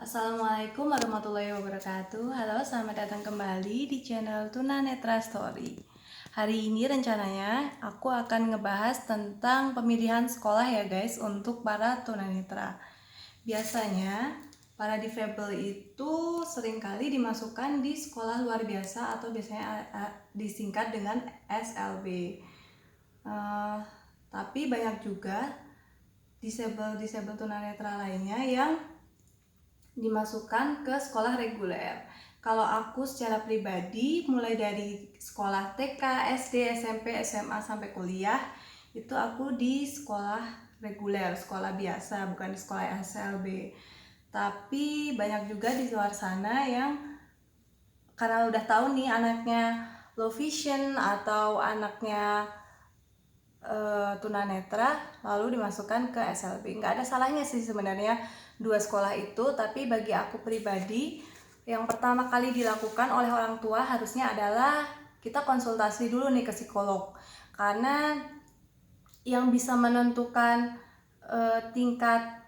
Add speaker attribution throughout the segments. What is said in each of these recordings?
Speaker 1: Assalamualaikum warahmatullahi wabarakatuh. Halo, selamat datang kembali di channel Tunanetra Story. Hari ini rencananya aku akan ngebahas tentang pemilihan sekolah ya guys untuk para tunanetra. Biasanya para difabel itu seringkali dimasukkan di sekolah luar biasa atau biasanya disingkat dengan SLB. Tapi banyak juga disabel tunanetra lainnya yang dimasukkan ke sekolah reguler. Kalau aku secara pribadi mulai dari sekolah TK, SD, SMP, SMA sampai kuliah itu aku di sekolah reguler, sekolah biasa, bukan di sekolah SLB. Tapi banyak juga di luar sana yang karena udah tahu nih anaknya low vision atau anaknya tunanetra lalu dimasukkan ke SLB. Nggak ada salahnya sih sebenarnya dua sekolah itu, tapi bagi aku pribadi yang pertama kali dilakukan oleh orang tua harusnya adalah kita konsultasi dulu nih ke psikolog, karena yang bisa menentukan tingkat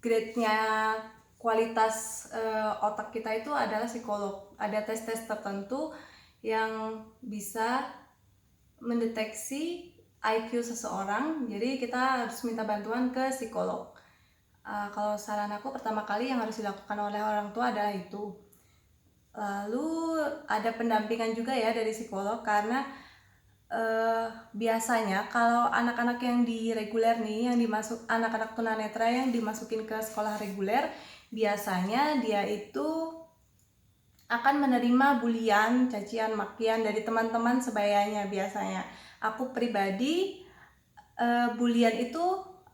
Speaker 1: grade-nya kualitas otak kita itu adalah psikolog. Ada tes-tes tertentu yang bisa mendeteksi IQ seseorang, jadi kita harus minta bantuan ke psikolog. Kalau saran aku pertama kali yang harus dilakukan oleh orang tua adalah itu. Lalu ada pendampingan juga ya dari psikolog, karena biasanya kalau anak-anak yang di reguler nih, yang dimasuk anak-anak tunanetra yang dimasukin ke sekolah reguler, biasanya dia itu akan menerima bulian, cacian, makian dari teman-teman sebayanya biasanya. Aku pribadi bulian itu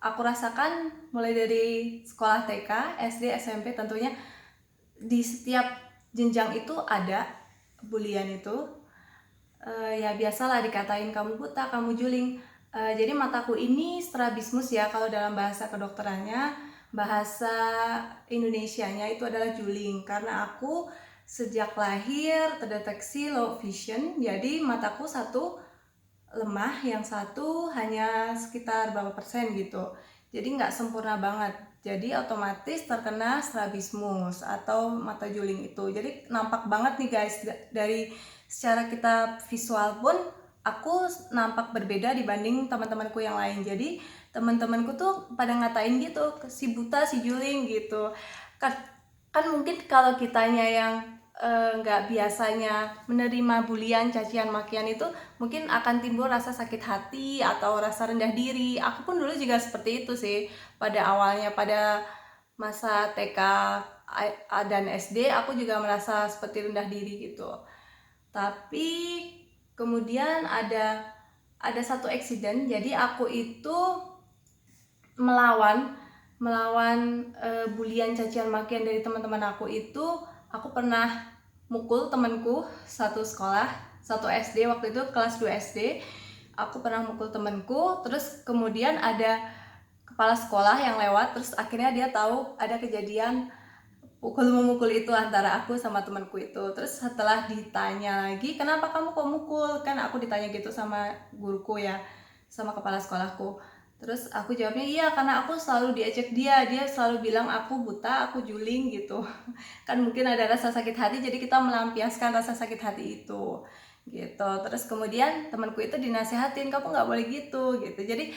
Speaker 1: aku rasakan mulai dari sekolah TK, SD, SMP, tentunya di setiap jenjang itu ada bulian itu. Ya biasalah dikatain kamu buta, kamu juling. Jadi mataku ini strabismus ya kalau dalam bahasa kedokterannya, bahasa Indonesianya itu adalah juling, karena aku sejak lahir terdeteksi low vision, jadi mataku satu lemah, yang satu hanya sekitar berapa persen gitu, jadi nggak sempurna banget, jadi otomatis terkena strabismus atau mata juling itu. Jadi nampak banget nih guys, dari secara kita visual pun aku nampak berbeda dibanding teman-temanku yang lain. Jadi teman-temanku tuh pada ngatain gitu, si buta, si juling gitu kan mungkin kalau kitanya yang nggak biasanya menerima bulian, cacian, makian itu mungkin akan timbul rasa sakit hati atau rasa rendah diri. Aku pun dulu juga seperti itu sih pada awalnya, pada masa TK dan SD aku juga merasa seperti rendah diri gitu. Tapi kemudian ada satu eksiden, jadi aku itu melawan bulian, cacian, makian dari teman-teman aku itu. Aku pernah mukul temanku satu sekolah, satu SD, waktu itu kelas 2 SD. Aku pernah mukul temanku, terus kemudian ada kepala sekolah yang lewat, terus akhirnya dia tahu ada kejadian pukul-memukul itu antara aku sama temanku itu. Terus setelah ditanya lagi, kenapa kamu kok mukul? Kan aku ditanya gitu sama guruku ya, sama kepala sekolahku. Terus aku jawabnya, iya karena aku selalu diejek dia selalu bilang aku buta, aku juling gitu. Kan mungkin ada rasa sakit hati, jadi kita melampiaskan rasa sakit hati itu gitu. Terus kemudian temanku itu dinasehatin, kamu nggak boleh gitu. Jadi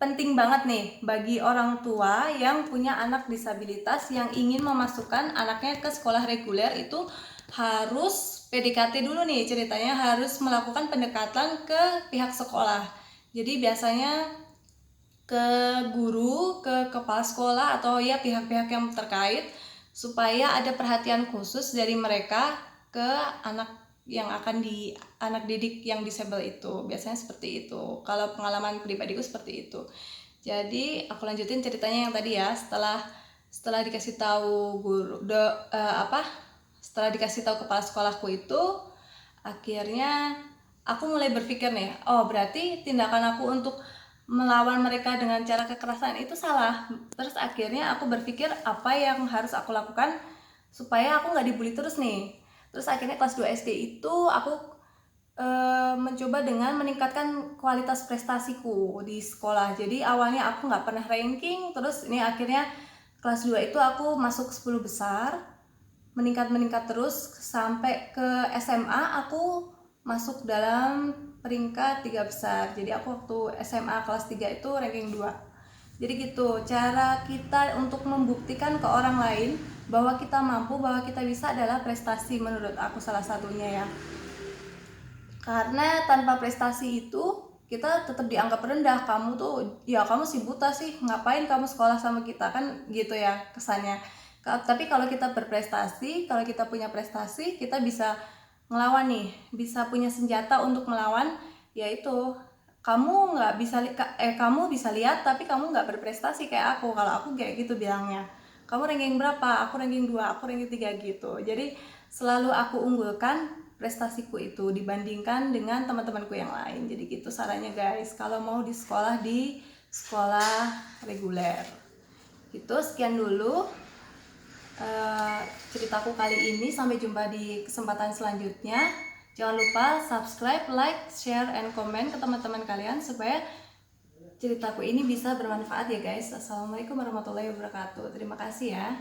Speaker 1: penting banget nih bagi orang tua yang punya anak disabilitas yang ingin memasukkan anaknya ke sekolah reguler, itu harus PDKT dulu nih ceritanya, harus melakukan pendekatan ke pihak sekolah. Jadi biasanya ke guru, ke kepala sekolah, atau ya pihak-pihak yang terkait, supaya ada perhatian khusus dari mereka ke anak yang akan anak didik yang disable itu. Biasanya seperti itu. Kalau pengalaman pribadiku seperti itu. Jadi aku lanjutin ceritanya yang tadi ya. Setelah dikasih tahu setelah dikasih tahu kepala sekolahku itu, akhirnya aku mulai berpikir nih, oh berarti tindakan aku untuk melawan mereka dengan cara kekerasan itu salah. Terus akhirnya aku berpikir apa yang harus aku lakukan supaya aku nggak dibully terus nih. Terus akhirnya kelas 2 SD itu aku mencoba dengan meningkatkan kualitas prestasiku di sekolah. Jadi awalnya aku nggak pernah ranking, terus ini akhirnya kelas 2 itu aku masuk 10 besar, meningkat terus sampai ke SMA aku masuk dalam peringkat 3 besar. Jadi aku waktu SMA kelas 3 itu ranking 2. Jadi gitu, cara kita untuk membuktikan ke orang lain bahwa kita mampu, bahwa kita bisa adalah prestasi menurut aku salah satunya ya. Karena tanpa prestasi itu kita tetap dianggap rendah. Kamu tuh, ya kamu sih buta sih, ngapain kamu sekolah sama kita, kan gitu ya kesannya. Tapi kalau kita berprestasi, kalau kita punya prestasi, kita bisa ngelawan nih, bisa punya senjata untuk melawan, yaitu kamu nggak bisa kamu bisa lihat tapi kamu nggak berprestasi kayak aku. Kalau aku kayak gitu bilangnya, kamu ranking berapa, aku ranking 2, aku ranking 3 gitu. Jadi selalu aku unggulkan prestasiku itu dibandingkan dengan teman-temanku yang lain. Jadi gitu sarannya guys, kalau mau di sekolah reguler. Itu sekian dulu ceritaku kali ini. Sampai jumpa di kesempatan selanjutnya. Jangan lupa subscribe, like, share, and comment ke teman-teman kalian supaya ceritaku ini bisa bermanfaat ya guys. Assalamualaikum warahmatullahi wabarakatuh. Terima kasih ya.